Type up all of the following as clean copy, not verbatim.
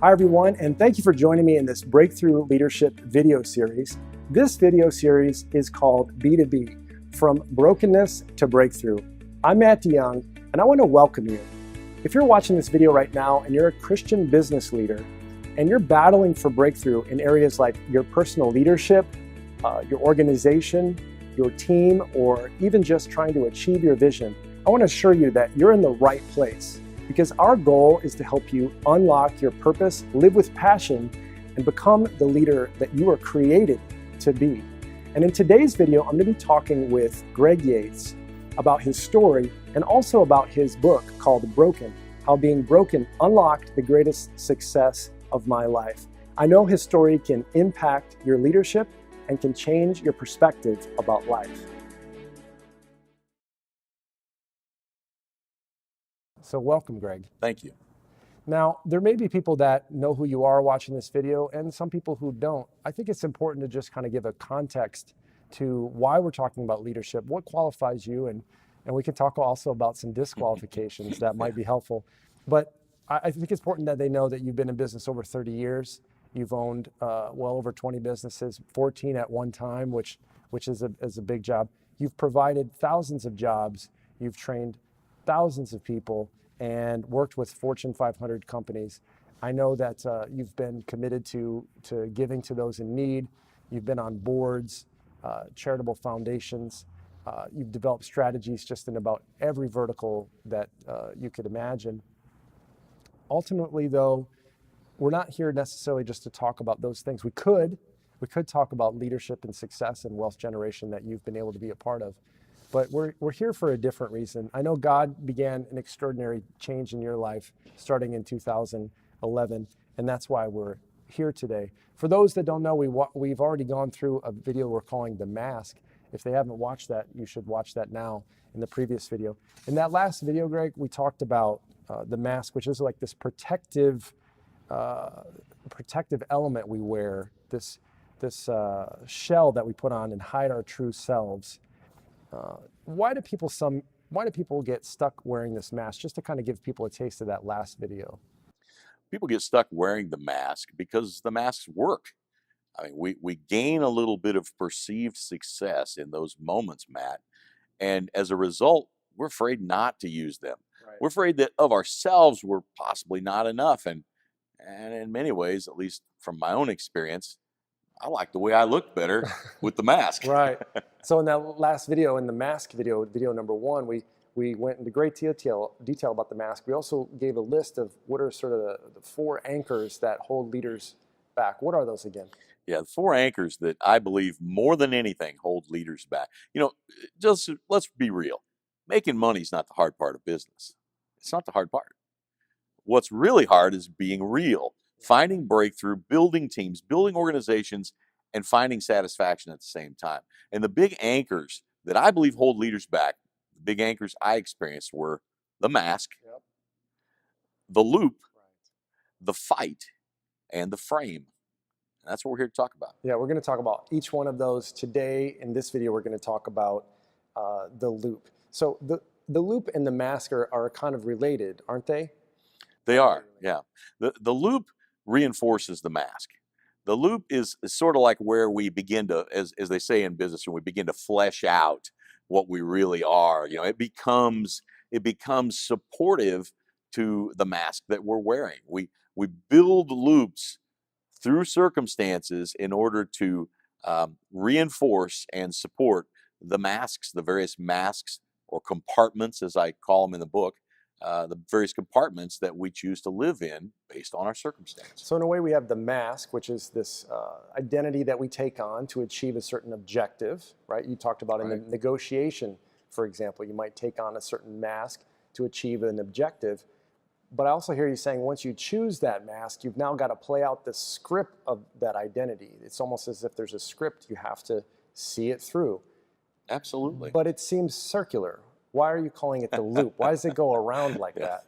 Hi everyone, and thank you for joining me in this Breakthrough Leadership video series. This video series is called B2B, From Brokenness to Breakthrough. I'm Matt DeYoung, and I want to welcome you. If you're watching this video right now and you're a Christian business leader, and you're battling for breakthrough in areas like your personal leadership, your organization, your team, or even just trying to achieve your vision, I want to assure you that you're in the right place. Because our goal is to help you unlock your purpose, live with passion, and become the leader that you are created to be. And in today's video, I'm going to be talking with Greg Yates about his story and also about his book called Broken, How Being Broken Unlocked the Greatest Success of My Life. I know his story can impact your leadership and can change your perspective about life. So welcome, Greg. Thank you. Now, there may be people that know who you are watching this video and some people who don't. I think it's important to just kind of give a context to why we're talking about leadership, what qualifies you, and we can talk also about some disqualifications that might be helpful. But I think it's important that they know that you've been in business over 30 years. You've owned well over 20 businesses, 14 at one time, which is a big job. You've provided thousands of jobs. You've trained thousands of people and worked with Fortune 500 companies. I know that you've been committed to giving to those in need. You've been on boards, charitable foundations. You've developed strategies just in about every vertical that you could imagine. Ultimately, though, we're not here necessarily just to talk about those things. We could talk about leadership and success and wealth generation that you've been able to be a part of. But we're here for a different reason. I know God began an extraordinary change in your life starting in 2011, and that's why we're here today. For those that don't know, we've already gone through a video we're calling The Mask. If they haven't watched that, you should watch that now in the previous video. In that last video, Greg, we talked about the mask, which is like this protective element we wear, this shell that we put on and hide our true selves. Why do people get stuck wearing this mask? Just to kind of give people a taste of that last video. People get stuck wearing the mask because the masks work. I mean, we gain a little bit of perceived success in those moments, Matt. And as a result, we're afraid not to use them. Right. We're afraid that of ourselves, we're possibly not enough. And in many ways, at least from my own experience, I like the way I look better with the mask. Right. So in that last video, in the mask video, video number one, we went into great detail about the mask. We also gave a list of what are sort of the four anchors that hold leaders back. What are those again? Yeah, the four anchors that I believe more than anything hold leaders back. You know, just let's be real. Making money is not the hard part of business. It's not the hard part. What's really hard is being real, finding breakthrough, building teams, building organizations, and finding satisfaction at the same time. And the big anchors that I believe hold leaders back, the big anchors I experienced were the mask, Yep. the loop, Right. the fight, and the frame. And that's what we're here to talk about. Yeah, we're going to talk about each one of those today. In this video, we're going to talk about the loop. So the loop and the mask are kind of related, aren't they? They are, yeah. The loop reinforces the mask. The loop is sort of like where we begin to, as they say in business, when we begin to flesh out what we really are. You know, it becomes supportive to the mask that we're wearing. We build loops through circumstances in order to reinforce and support the masks, the various masks or compartments, as I call them in the book, the various compartments that we choose to live in based on our circumstance. So in a way, we have the mask, which is this identity that we take on to achieve a certain objective, right? You talked about in the negotiation, for example, you might take on a certain mask to achieve an objective. But I also hear you saying once you choose that mask, you've now got to play out the script of that identity. It's almost as if there's a script, you have to see it through. Absolutely. But it seems circular. Why are you calling it the loop? Why does it go around like that?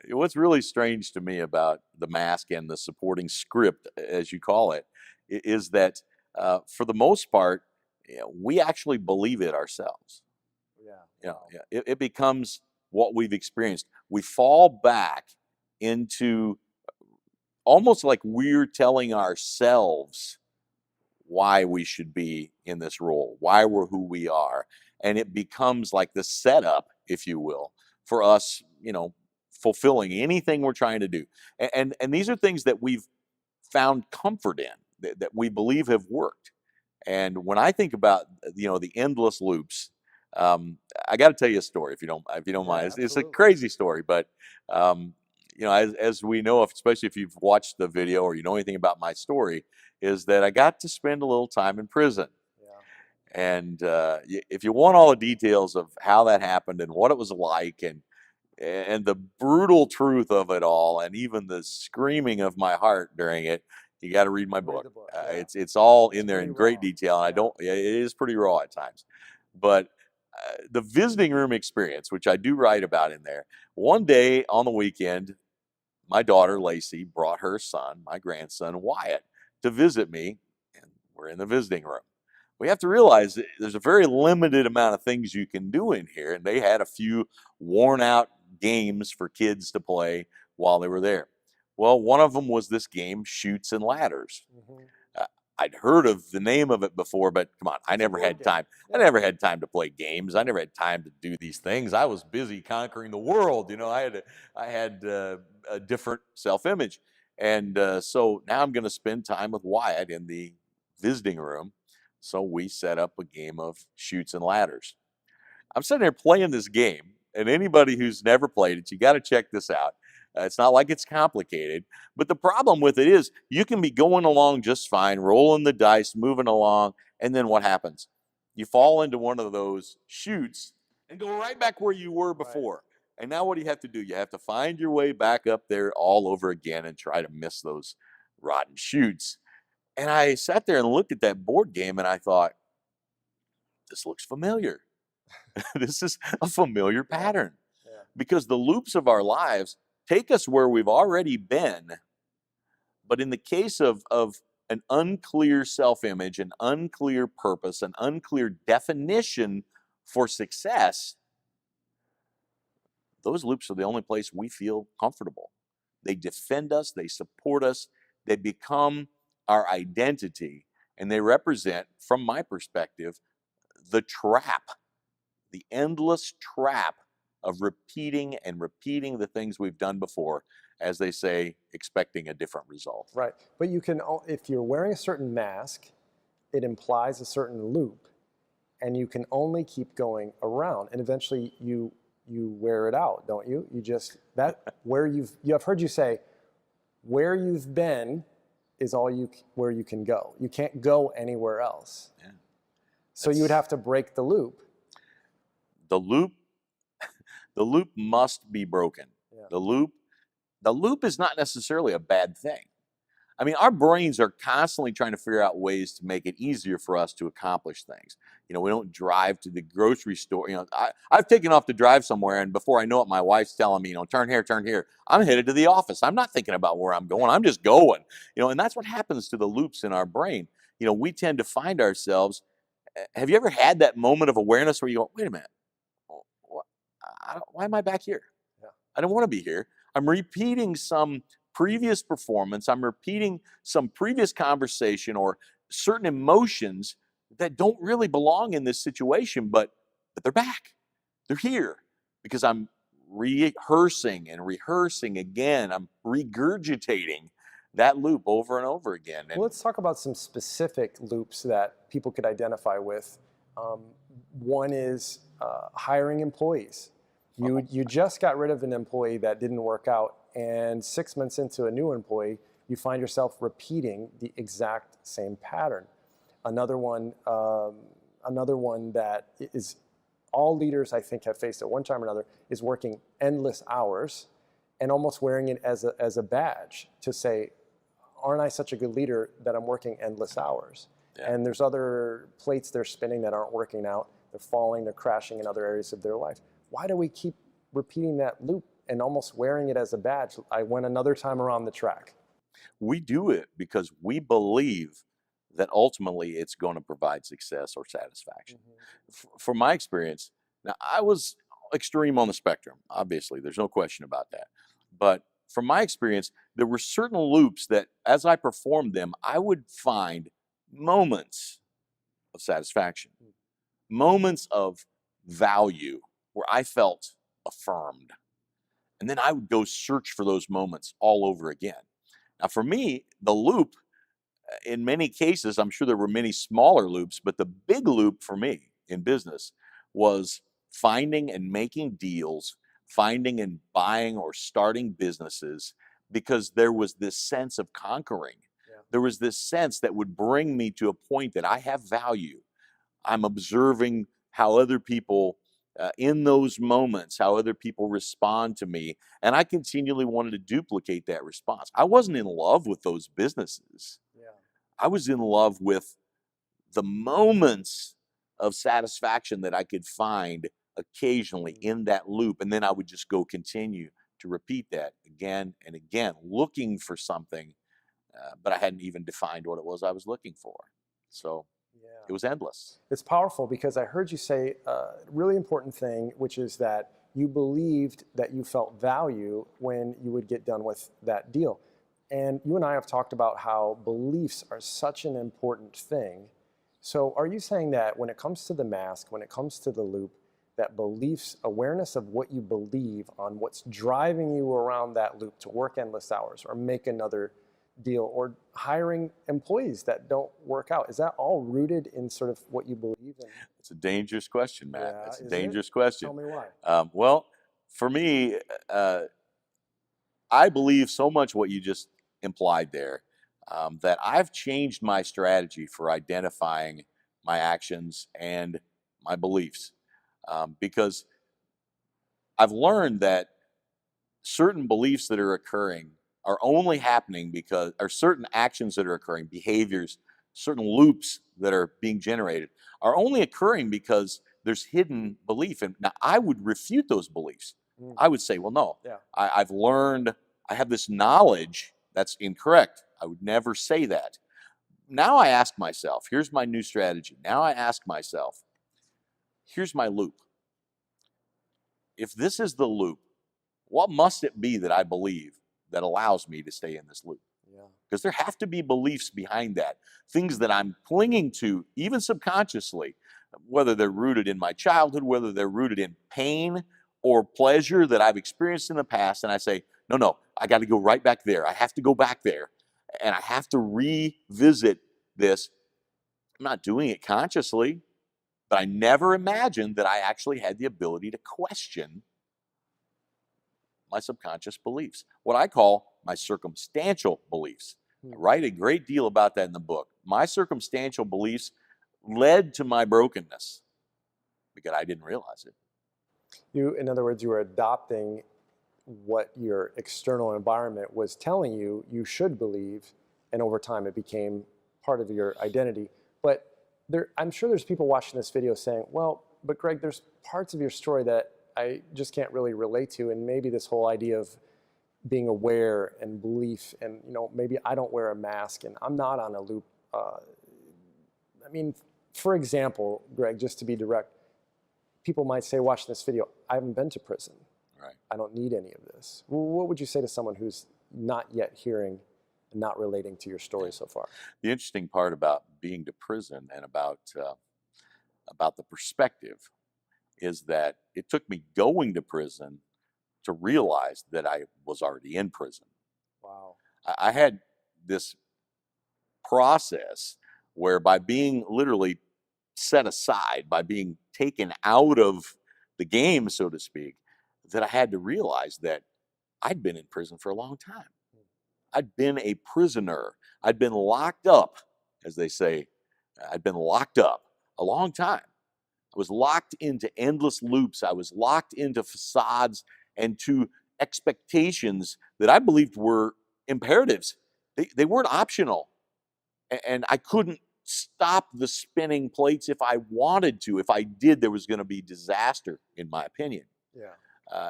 What's really strange to me about the mask and the supporting script, as you call it, is that for the most part, we actually believe it ourselves. It becomes what we've experienced. We fall back into almost like we're telling ourselves why we should be in this role, why we're who we are. And it becomes like the setup, if you will, for us, fulfilling anything we're trying to do. And these are things that we've found comfort in, that we believe have worked. And when I think about, the endless loops, I got to tell you a story if you don't Yeah, mind. It's a absolutely. crazy story, but as we know, especially if you've watched the video or you know anything about my story, is that I got to spend a little time in prison. Yeah. And if you want all the details of how that happened and what it was like, and the brutal truth of it all, and even the screaming of my heart during it, you got to read my book. The book. Yeah. It's all It's in there pretty in great raw. detail. And I Yeah. don't. It is pretty raw at times, but the visiting room experience, which I do write about in there. One day on the weekend, my daughter Lacey brought her son, my grandson Wyatt, to visit me, and we're in the visiting room. We have to realize that there's a very limited amount of things you can do in here, and they had a few worn out games for kids to play while they were there. Well, one of them was this game, Chutes and Ladders. Mm-hmm. Uh, I'd heard of the name of it before, but come on, I It's a never board had game. time. I Yeah. never had time to play games. I never had time to do these things. I was busy conquering the world. I had a different self-image, and so now I'm going to spend time with Wyatt in the visiting room. So we set up a game of Chutes and Ladders. I'm sitting there playing this game, and anybody who's never played it, you got to check this out. It's not like it's complicated, but the problem with it is you can be going along just fine, rolling the dice, moving along, and then what happens? You fall into one of those chutes and go right back where you were Right. before. And now what do you have to do? You have to find your way back up there all over again and try to miss those rotten chutes. And I sat there and looked at that board game and I thought, this looks familiar. This is a familiar Yeah. pattern Yeah. because the loops of our lives take us where we've already been. But in the case of an unclear self-image, an unclear purpose, an unclear definition for success, those loops are the only place we feel comfortable. They defend us, they support us, they become our identity, and they represent, from my perspective, the trap, the endless trap of repeating and repeating the things we've done before, as they say, expecting a different result. Right. But you can, if you're wearing a certain mask, it implies a certain loop, and you can only keep going around, and eventually you wear it out, don't you? You just I've heard you say, where you've been is where you can go. You can't go anywhere else. Yeah. So you would have to break the loop. The loop must be broken. Yeah. The loop is not necessarily a bad thing. I mean, our brains are constantly trying to figure out ways to make it easier for us to accomplish things. We don't drive to the grocery store. I've taken off to drive somewhere, and before I know it, my wife's telling me, turn here, turn here. I'm headed to the office. I'm not thinking about where I'm going. I'm just going. And that's what happens to the loops in our brain. We tend to find ourselves. Have you ever had that moment of awareness where you go, wait a minute, why am I back here? Yeah. I don't want to be here. I'm repeating some previous performance. I'm repeating some previous conversation or certain emotions that don't really belong in this situation, but they're back. They're here because I'm rehearsing and rehearsing again. I'm regurgitating that loop over and over again. Well, let's talk about some specific loops that people could identify with. One is hiring employees. You just got rid of an employee that didn't work out, and 6 months into a new employee, you find yourself repeating the exact same pattern. Another one that is all leaders, I think, have faced at one time or another, is working endless hours and almost wearing it as a badge to say, aren't I such a good leader that I'm working endless hours? Yeah. And there's other plates they're spinning that aren't working out. They're falling, they're crashing in other areas of their life. Why do we keep repeating that loop and almost wearing it as a badge? I went another time around the track. We do it because we believe that ultimately it's going to provide success or satisfaction. Mm-hmm. From my experience, now I was extreme on the spectrum, obviously, there's no question about that. But from my experience, there were certain loops that as I performed them, I would find moments of satisfaction, moments of value where I felt affirmed. And then I would go search for those moments all over again. Now, for me, the loop, in many cases, I'm sure there were many smaller loops, but the big loop for me in business was finding and making deals, finding and buying or starting businesses, because there was this sense of conquering. Yeah. There was this sense that would bring me to a point that I have value. I'm observing how other people, in those moments, how other people respond to me. And I continually wanted to duplicate that response. I wasn't in love with those businesses. Yeah. I was in love with the moments of satisfaction that I could find occasionally in that loop. And then I would just go continue to repeat that again and again, looking for something, but I hadn't even defined what it was I was looking for. So it was endless. It's powerful because I heard you say a really important thing, which is that you believed that you felt value when you would get done with that deal. And you and I have talked about how beliefs are such an important thing. So are you saying that when it comes to the mask, when it comes to the loop, that beliefs, awareness of what you believe on what's driving you around that loop to work endless hours or make another deal or hiring employees that don't work out, is that all rooted in sort of what you believe in? It's a dangerous question, Matt. Yeah, It's a is dangerous it? question. Tell me why. Well, for me, I believe so much what you just implied there, that I've changed my strategy for identifying my actions and my beliefs, because I've learned that certain beliefs that are occurring are only happening because, or certain actions that are occurring, behaviors, certain loops that are being generated are only occurring because there's hidden belief. And now I would refute those beliefs. I would say, well, no, Yeah. I've learned, I have this knowledge that's incorrect. I would never say that. Now I ask myself, here's my new strategy. Now I ask myself, here's my loop. If this is the loop, what must it be that I believe that allows me to stay in this loop? Yeah. Because there have to be beliefs behind that, things that I'm clinging to, even subconsciously, whether they're rooted in my childhood, whether they're rooted in pain or pleasure that I've experienced in the past. And I say, no, I got to go right back there. I have to go back there and I have to revisit this. I'm not doing it consciously, but I never imagined that I actually had the ability to question my subconscious beliefs, what I call my circumstantial beliefs. I write a great deal about that in the book. My circumstantial beliefs led to my brokenness because I didn't realize it. In other words, you were adopting what your external environment was telling you you should believe, and over time it became part of your identity. But I'm sure there's people watching this video saying, well, but Greg, there's parts of your story that I just can't really relate to, and maybe this whole idea of being aware and belief, and maybe I don't wear a mask and I'm not on a loop. I mean, for example, Greg, just to be direct, people might say watching this video, I haven't been to prison. Right. I don't need any of this. Well, what would you say to someone who's not yet hearing and not relating to your story so far? The interesting part about being to prison and about the perspective is that it took me going to prison to realize that I was already in prison. Wow. I had this process where, by being literally set aside, by being taken out of the game, so to speak, that I had to realize that I'd been in prison for a long time. I'd been a prisoner. I'd been locked up, as they say. I'd been locked up a long time. I was locked into endless loops. I was locked into facades and to expectations that I believed were imperatives. They weren't optional. And I couldn't stop the spinning plates if I wanted to. If I did, there was going to be disaster, in my opinion. Yeah.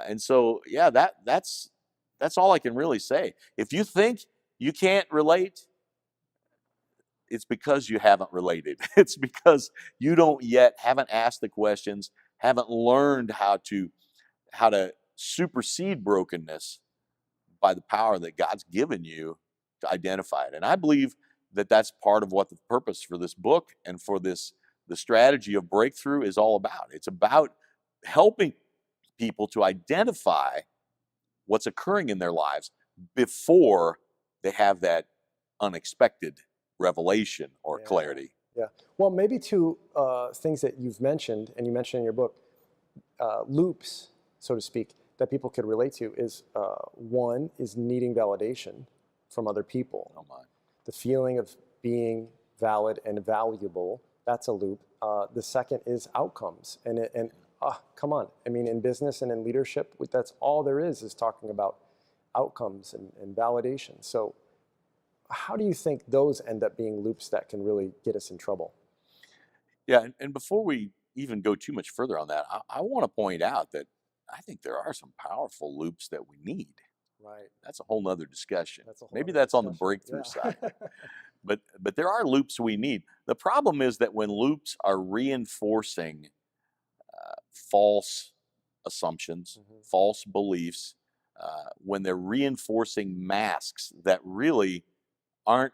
And so, yeah, that's all I can really say. If you think you can't relate, it's because you haven't related. It's because you haven't asked the questions, haven't learned how to supersede brokenness by the power that God's given you to identify it. And I believe that that's part of what the purpose for this book and for the strategy of breakthrough is all about. It's about helping people to identify what's occurring in their lives before they have that unexpected revelation or clarity. Yeah. Well, maybe two things that you've mentioned, and you mentioned in your book, loops, so to speak, that people could relate to is one is needing validation from other people. Oh my. The feeling of being valid and valuable, that's a loop. The second is outcomes. And come on. I mean, in business and in leadership, that's all there is talking about outcomes and validation. So how do you think those end up being loops that can really get us in trouble? Yeah, and before we even go too much further on that, I want to point out that I think there are some powerful loops that we need. Right. That's a whole nother discussion. That's a whole Maybe other that's on the discussion. breakthrough Yeah. side. But there are loops we need. The problem is that when loops are reinforcing false assumptions, false beliefs, when they're reinforcing masks that really aren't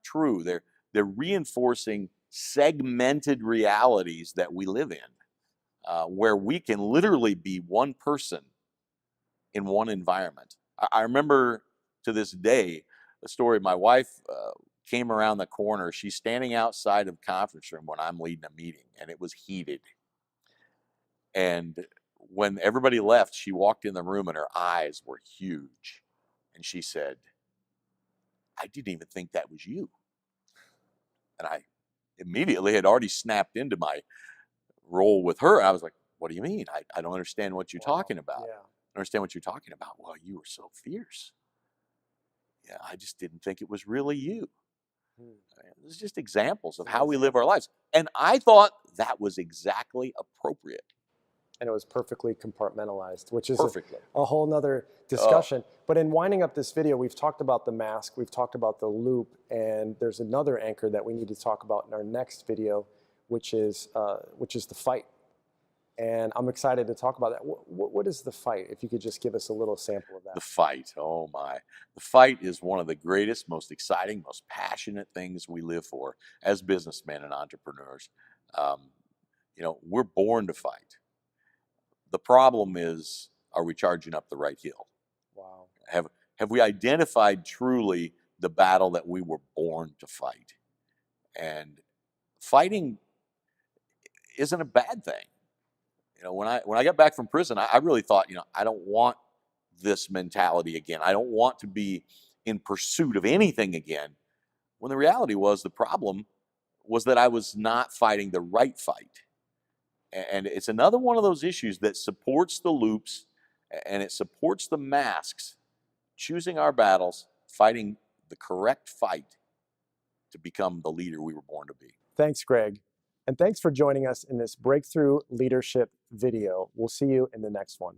true, they're reinforcing segmented realities that we live in, where we can literally be one person in one environment. I remember to this day the story. My wife came around the corner. She's standing outside of the conference room when I'm leading a meeting, and it was heated. And when everybody left, she walked in the room and her eyes were huge. And she said, "I didn't even think that was you." And I immediately had already snapped into my role with her. I was like, "What do you mean? I don't understand what you're talking about. Yeah. I don't understand what you're talking about." "Well, you were so fierce." "Yeah, I just didn't think it was really you." It's just examples of how we live our lives. And I thought that was exactly appropriate. And it was perfectly compartmentalized, which is Perfectly. a whole nother discussion. But in winding up this video, we've talked about the mask, we've talked about the loop, and there's another anchor that we need to talk about in our next video, which is the fight. And I'm excited to talk about that. What is the fight? If you could just give us a little sample of that. The fight, oh my. The fight is one of the greatest, most exciting, most passionate things we live for as businessmen and entrepreneurs. We're born to fight. The problem is, are we charging up the right hill? Wow. Have we identified truly the battle that we were born to fight? And fighting isn't a bad thing. When I got back from prison, I really thought, I don't want this mentality again. I don't want to be in pursuit of anything again. When the reality was, the problem was that I was not fighting the right fight. And it's another one of those issues that supports the loops and it supports the masks, choosing our battles, fighting the correct fight to become the leader we were born to be. Thanks, Greg. And thanks for joining us in this Breakthrough Leadership video. We'll see you in the next one.